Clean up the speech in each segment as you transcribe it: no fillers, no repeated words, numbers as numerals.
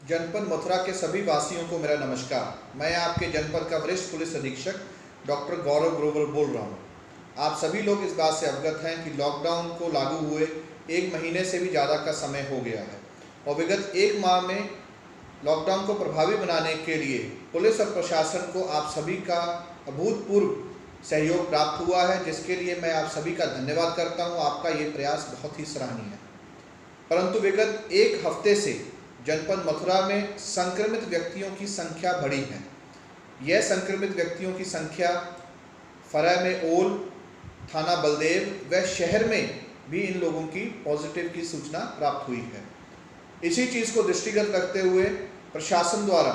जनपद मथुरा के सभी वासियों को मेरा नमस्कार। मैं आपके जनपद का वरिष्ठ पुलिस अधीक्षक डॉक्टर गौरव ग्रोवर बोल रहा हूँ। आप सभी लोग इस बात से अवगत हैं कि लॉकडाउन को लागू हुए 1 महीने से भी ज़्यादा का समय हो गया है और विगत 1 माह में लॉकडाउन को प्रभावी बनाने के लिए पुलिस और प्रशासन को आप सभी का अभूतपूर्व सहयोग प्राप्त हुआ है, जिसके लिए मैं आप सभी का धन्यवाद करता हूँ। आपका ये प्रयास बहुत ही सराहनीय है। परंतु विगत 1 हफ्ते से जनपद मथुरा में संक्रमित व्यक्तियों की संख्या बढ़ी है। यह संक्रमित व्यक्तियों की संख्या फरह में ओल, थाना बलदेव व शहर में भी इन लोगों की पॉजिटिव की सूचना प्राप्त हुई है। इसी चीज़ को दृष्टिगत रखते हुए प्रशासन द्वारा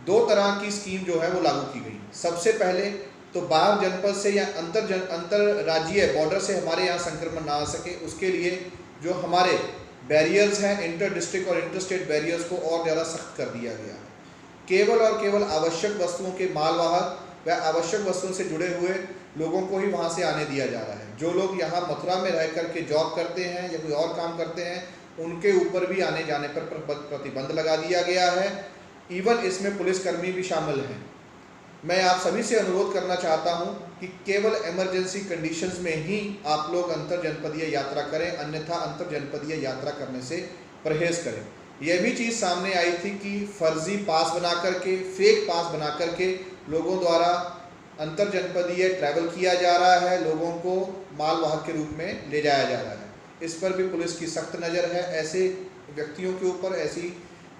2 तरह की स्कीम जो है वो लागू की गई। सबसे पहले तो बाहर जनपद से या अंतर राज्यीय बॉर्डर से हमारे यहाँ संक्रमण ना आ सके, उसके लिए जो हमारे बैरियर्स हैं, इंटर डिस्ट्रिक्ट और इंटर स्टेट बैरियर्स को और ज़्यादा सख्त कर दिया गया है। केवल और केवल आवश्यक वस्तुओं के मालवाहक व आवश्यक वस्तुओं से जुड़े हुए लोगों को ही वहाँ से आने दिया जा रहा है। जो लोग यहाँ मथुरा में रह कर के जॉब करते हैं या कोई और काम करते हैं, उनके ऊपर भी आने जाने पर प्रतिबंध लगा दिया गया है। इवन इसमें पुलिसकर्मी भी शामिल हैं। मैं आप सभी से अनुरोध करना चाहता हूं कि केवल इमरजेंसी कंडीशंस में ही आप लोग अंतर जनपदीय यात्रा करें, अन्यथा अंतर जनपदीय यात्रा करने से परहेज करें। यह भी चीज़ सामने आई थी कि फर्जी पास बना करके, फेक पास बना करके लोगों द्वारा अंतर जनपदीय ट्रैवल किया जा रहा है, लोगों को मालवाहक के रूप में ले जाया जा रहा है। इस पर भी पुलिस की सख्त नज़र है। ऐसे व्यक्तियों के ऊपर, ऐसी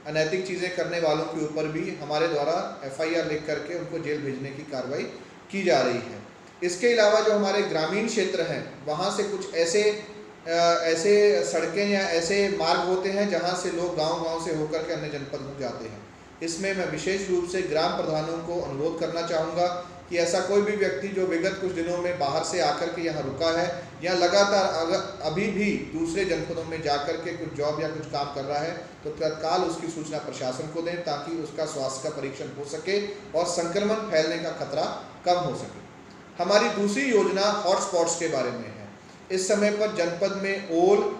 अनैतिक चीज़ें करने वालों के ऊपर भी हमारे द्वारा FIR लिख करके उनको जेल भेजने की कार्रवाई की जा रही है। इसके अलावा जो हमारे ग्रामीण क्षेत्र हैं, वहाँ से कुछ ऐसे सड़कें या ऐसे मार्ग होते हैं जहाँ से लोग गांव-गांव से होकर के अन्य जनपद में जाते हैं। इसमें मैं विशेष रूप से ग्राम प्रधानों को अनुरोध करना चाहूँगा कि ऐसा कोई भी व्यक्ति जो विगत कुछ दिनों में बाहर से आकर के यहाँ रुका है या लगातार अगर अभी भी दूसरे जनपदों में जाकर के कुछ जॉब या कुछ काम कर रहा है, तो तत्काल उसकी सूचना प्रशासन को दें, ताकि उसका स्वास्थ्य का परीक्षण हो सके और संक्रमण फैलने का खतरा कम हो सके। हमारी दूसरी योजना हॉटस्पॉट्स के बारे में है। इस समय पर जनपद में ओल,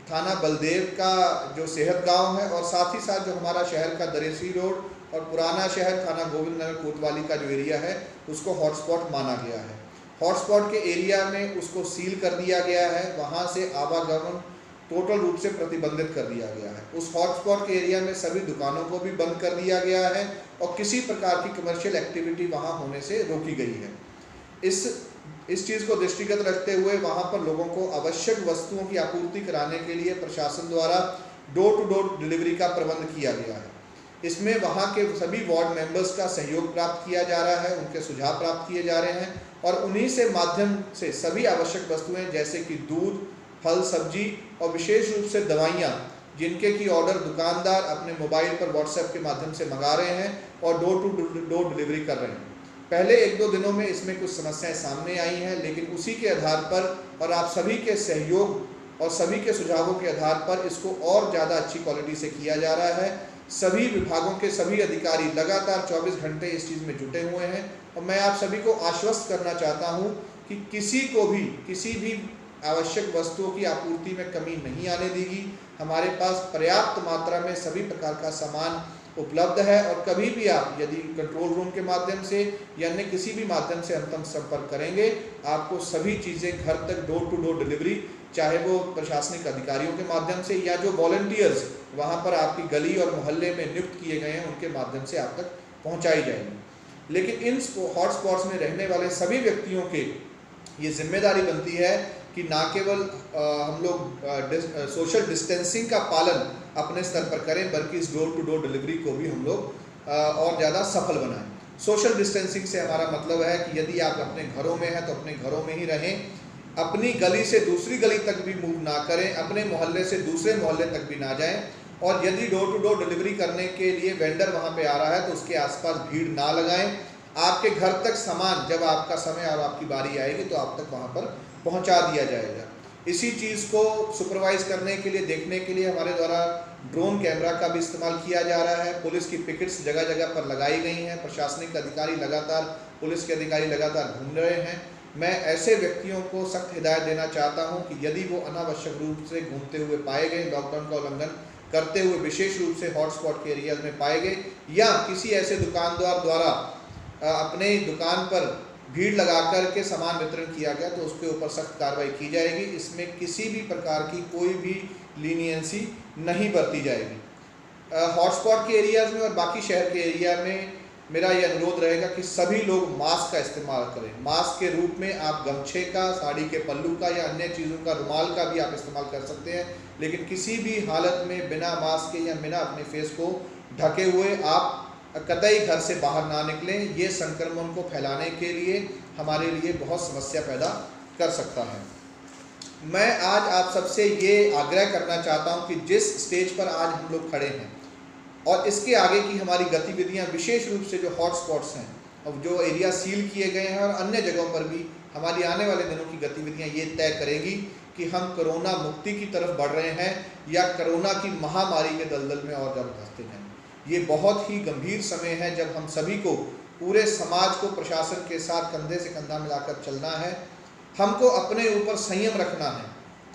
थाना बलदेव का जो सेहत गाँव है और साथ ही साथ जो हमारा शहर का दरेसी रोड और पुराना शहर थाना गोविंद नगर कोतवाली का जो एरिया है, उसको हॉटस्पॉट माना गया है। हॉटस्पॉट के एरिया में उसको सील कर दिया गया है, वहाँ से आवागमन टोटल रूप से प्रतिबंधित कर दिया गया है। उस हॉटस्पॉट के एरिया में सभी दुकानों को भी बंद कर दिया गया है और किसी प्रकार की कमर्शियल एक्टिविटी वहाँ होने से रोकी गई है। इस चीज़ को दृष्टिगत रखते हुए वहाँ पर लोगों को आवश्यक वस्तुओं की आपूर्ति कराने के लिए प्रशासन द्वारा डोर टू डोर डिलीवरी का प्रबंध किया गया है। इसमें वहाँ के सभी वार्ड मेंबर्स का सहयोग प्राप्त किया जा रहा है, उनके सुझाव प्राप्त किए जा रहे हैं और उन्हीं से माध्यम से सभी आवश्यक वस्तुएं जैसे कि दूध, फल, सब्जी और विशेष रूप से दवाइयाँ, जिनके की ऑर्डर दुकानदार अपने मोबाइल पर व्हाट्सएप के माध्यम से मंगा रहे हैं और डोर टू डोर डिलीवरी कर रहे हैं। पहले 1-2 दिनों में इसमें कुछ समस्याएं सामने आई हैं, लेकिन उसी के आधार पर और आप सभी के सहयोग और सभी के सुझावों के आधार पर इसको और ज़्यादा अच्छी क्वालिटी से किया जा रहा है। सभी विभागों के सभी अधिकारी लगातार 24 घंटे इस चीज़ में जुटे हुए हैं और मैं आप सभी को आश्वस्त करना चाहता हूं कि किसी को भी किसी भी आवश्यक वस्तुओं की आपूर्ति में कमी नहीं आने देगी। हमारे पास पर्याप्त मात्रा में सभी प्रकार का सामान उपलब्ध है और कभी भी आप यदि कंट्रोल रूम के माध्यम से या अन्य किसी भी माध्यम से अंतम संपर्क करेंगे, आपको सभी चीज़ें घर तक डोर टू डोर डिलीवरी, चाहे वो प्रशासनिक अधिकारियों के माध्यम से या जो वॉलंटियर्स वहाँ पर आपकी गली और मोहल्ले में नियुक्त किए गए हैं, उनके माध्यम से आप तक पहुँचाई जाएगी। लेकिन इन हॉटस्पॉट्स में रहने वाले सभी व्यक्तियों के ये जिम्मेदारी बनती है कि ना केवल हम लोग सोशल डिस्टेंसिंग का पालन अपने स्तर पर करें, बल्कि इस डोर टू डोर डिलीवरी को भी हम लोग और ज़्यादा सफल बनाएं। सोशल डिस्टेंसिंग से हमारा मतलब है कि यदि आप अपने घरों में हैं तो अपने घरों में ही रहें, अपनी गली से दूसरी गली तक भी मूव ना करें, अपने मोहल्ले से दूसरे मोहल्ले तक भी ना जाएं और यदि डोर टू डोर डिलीवरी करने के लिए वेंडर वहाँ पे आ रहा है तो उसके आसपास भीड़ ना लगाएं। आपके घर तक सामान जब आपका समय और आपकी बारी आएगी तो आप तक वहाँ पर पहुँचा दिया जाएगा। इसी चीज़ को सुपरवाइज करने के लिए, देखने के लिए हमारे द्वारा ड्रोन कैमरा का भी इस्तेमाल किया जा रहा है। पुलिस की पिकेट्स जगह जगह पर लगाई गई हैं। प्रशासनिक अधिकारी लगातार, पुलिस के अधिकारी लगातार घूम रहे हैं। मैं ऐसे व्यक्तियों को सख्त हिदायत देना चाहता हूं कि यदि वो अनावश्यक रूप से घूमते हुए पाए गए, लॉकडाउन का उल्लंघन करते हुए विशेष रूप से हॉटस्पॉट के एरियाज में पाए गए या किसी ऐसे दुकानदार द्वारा अपने दुकान पर भीड़ लगा कर के सामान वितरण किया गया तो उसके ऊपर सख्त कार्रवाई की जाएगी। इसमें किसी भी प्रकार की कोई भी लीनियंसी नहीं बरती जाएगी। हॉटस्पॉट के एरियाज़ में और बाकी शहर के एरिया में मेरा ये अनुरोध रहेगा कि सभी लोग मास्क का इस्तेमाल करें। मास्क के रूप में आप गमछे का, साड़ी के पल्लू का या अन्य चीज़ों का, रुमाल का भी आप इस्तेमाल कर सकते हैं, लेकिन किसी भी हालत में बिना मास्क के या बिना अपने फेस को ढके हुए आप कतई घर से बाहर ना निकलें। ये संक्रमण को फैलाने के लिए हमारे लिए बहुत समस्या पैदा कर सकता है। मैं आज आप सबसे ये आग्रह करना चाहता हूँ कि जिस स्टेज पर आज हम लोग खड़े हैं और इसके आगे की हमारी गतिविधियाँ, विशेष रूप से जो हॉटस्पॉट्स हैं और जो एरिया सील किए गए हैं और अन्य जगहों पर भी हमारी आने वाले दिनों की गतिविधियाँ ये तय करेंगी कि हम कोरोना मुक्ति की तरफ बढ़ रहे हैं या कोरोना की महामारी के दलदल में और ज़्यादा धंसते हैं। ये बहुत ही गंभीर समय है जब हम सभी को, पूरे समाज को प्रशासन के साथ कंधे से कंधा मिलाकर चलना है। हमको अपने ऊपर संयम रखना है।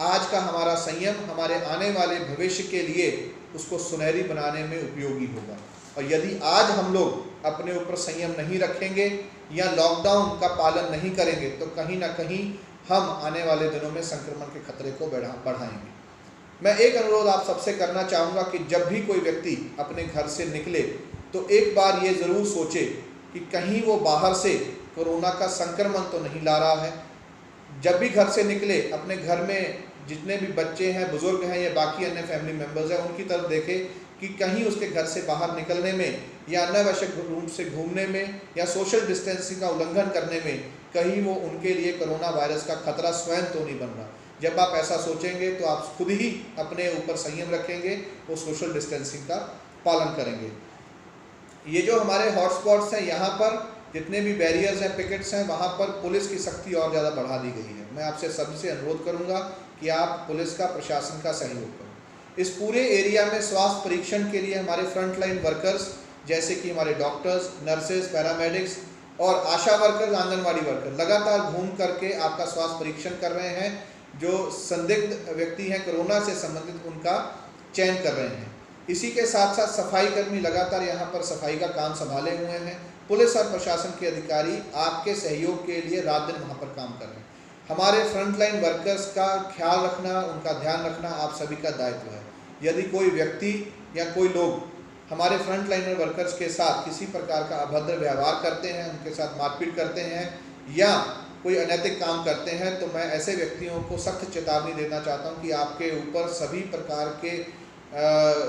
आज का हमारा संयम हमारे आने वाले भविष्य के लिए उसको सुनहरी बनाने में उपयोगी होगा। और यदि आज हम लोग अपने ऊपर संयम नहीं रखेंगे या लॉकडाउन का पालन नहीं करेंगे तो कहीं ना कहीं हम आने वाले दिनों में संक्रमण के खतरे को बढ़ाएंगे। मैं एक अनुरोध आप सबसे करना चाहूँगा कि जब भी कोई व्यक्ति अपने घर से निकले तो एक बार ये ज़रूर सोचे कि कहीं वो बाहर से कोरोना का संक्रमण तो नहीं ला रहा है। जब भी घर से निकले अपने घर में जितने भी बच्चे हैं, बुजुर्ग हैं या बाकी अन्य फैमिली मेम्बर्स हैं, उनकी तरफ देखें कि कहीं उसके घर से बाहर निकलने में या अनावश्यक रूप से घूमने में या सोशल डिस्टेंसिंग का उल्लंघन करने में कहीं वो उनके लिए कोरोना वायरस का खतरा स्वयं तो नहीं बन रहा। जब आप ऐसा सोचेंगे तो आप खुद ही अपने ऊपर संयम रखेंगे, वो सोशल डिस्टेंसिंग का पालन करेंगे। ये जो हमारे हॉटस्पॉट्स हैं, यहाँ पर जितने भी बैरियर्स हैं, पिकेट्स हैं, वहाँ पर पुलिस की सख्ती और ज़्यादा बढ़ा दी गई है। मैं आपसे सबसे अनुरोध करूँगा कि आप पुलिस का, प्रशासन का सहयोग करें। इस पूरे एरिया में स्वास्थ्य परीक्षण के लिए हमारे फ्रंट लाइन वर्कर्स जैसे कि हमारे डॉक्टर्स, नर्सेज, पैरामेडिक्स और आशा वर्कर्स, आंगनवाड़ी वर्कर लगातार घूम करके आपका स्वास्थ्य परीक्षण कर रहे हैं। जो संदिग्ध व्यक्ति हैं कोरोना से संबंधित, उनका चयन कर रहे हैं। इसी के साथ साथ सफाई कर्मी लगातार यहाँ पर सफाई का काम संभाले हुए हैं। पुलिस और प्रशासन के अधिकारी आपके सहयोग के लिए रात दिन वहाँ पर काम कर रहे हैं। हमारे फ्रंटलाइन वर्कर्स का ख्याल रखना, उनका ध्यान रखना आप सभी का दायित्व है। यदि कोई व्यक्ति या कोई लोग हमारे फ्रंट लाइनर वर्कर्स के साथ किसी प्रकार का अभद्र व्यवहार करते हैं, उनके साथ मारपीट करते हैं या कोई अनैतिक काम करते हैं, तो मैं ऐसे व्यक्तियों को सख्त चेतावनी देना चाहता हूं कि आपके ऊपर सभी प्रकार के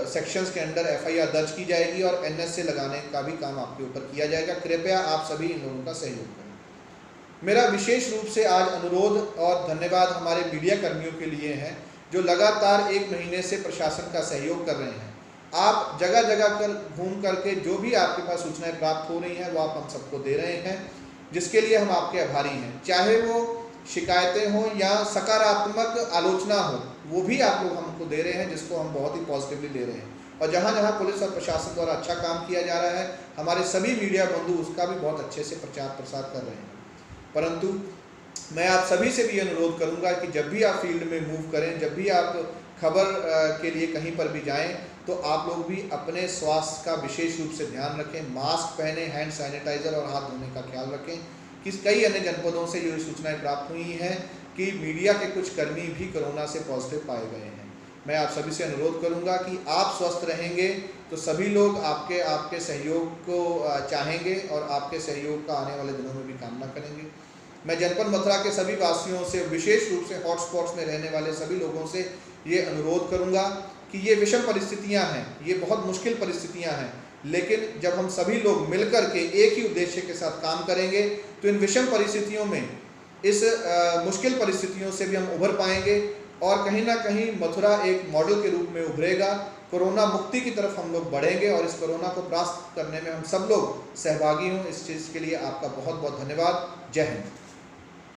सेक्शंस के अंडर एफआईआर दर्ज की जाएगी और एनएसए लगाने का भी काम आपके ऊपर किया जाएगा। कृपया आप सभी इन लोगों का सहयोग करें। मेरा विशेष रूप से आज अनुरोध और धन्यवाद हमारे मीडिया कर्मियों के लिए है जो लगातार 1 महीने से प्रशासन का सहयोग कर रहे हैं। आप जगह जगह पर घूम करके जो भी आपके पास सूचनाएं प्राप्त हो रही हैं वो आप हम सबको दे रहे हैं, जिसके लिए हम आपके आभारी हैं। चाहे वो शिकायतें हों या सकारात्मक आलोचना हो, वो भी आप लोग हमको दे रहे हैं, जिसको हम बहुत ही पॉजिटिवली ले रहे हैं। और जहाँ जहाँ पुलिस और प्रशासन द्वारा अच्छा काम किया जा रहा है, हमारे सभी मीडिया बंधु उसका भी बहुत अच्छे से प्रचार प्रसार कर रहे हैं। परंतु मैं आप सभी से भी अनुरोध करूंगा कि जब भी आप फील्ड में मूव करें, जब भी आप खबर के लिए कहीं पर भी जाएं, तो आप लोग भी अपने स्वास्थ्य का विशेष रूप से ध्यान रखें। मास्क पहने, हैंड सैनिटाइज़र और हाथ धोने का ख्याल रखें। कई अन्य जनपदों से ये सूचनाएं प्राप्त हुई हैं कि मीडिया के कुछ कर्मी भी कोरोना से पॉजिटिव पाए गए हैं। मैं आप सभी से अनुरोध करूंगा कि आप स्वस्थ रहेंगे तो सभी लोग आपके सहयोग को चाहेंगे और आपके सहयोग का आने वाले दिनों में भी कामना करेंगे। मैं जनपद मथुरा के सभी वासियों से, विशेष रूप से हॉटस्पॉट्स में रहने वाले सभी लोगों से ये अनुरोध करूंगा कि ये विषम परिस्थितियां हैं, ये बहुत मुश्किल परिस्थितियां हैं, लेकिन जब हम सभी लोग मिलकर के एक ही उद्देश्य के साथ काम करेंगे तो इन विषम परिस्थितियों में, इस मुश्किल परिस्थितियों से भी हम उभर पाएंगे और कहीं ना कहीं मथुरा एक मॉडल के रूप में उभरेगा। कोरोना मुक्ति की तरफ हम लोग बढ़ेंगे और इस कोरोना को परास्त करने में हम सब लोग सहभागी हों। इस चीज़ के लिए आपका बहुत बहुत धन्यवाद। जय हिंद।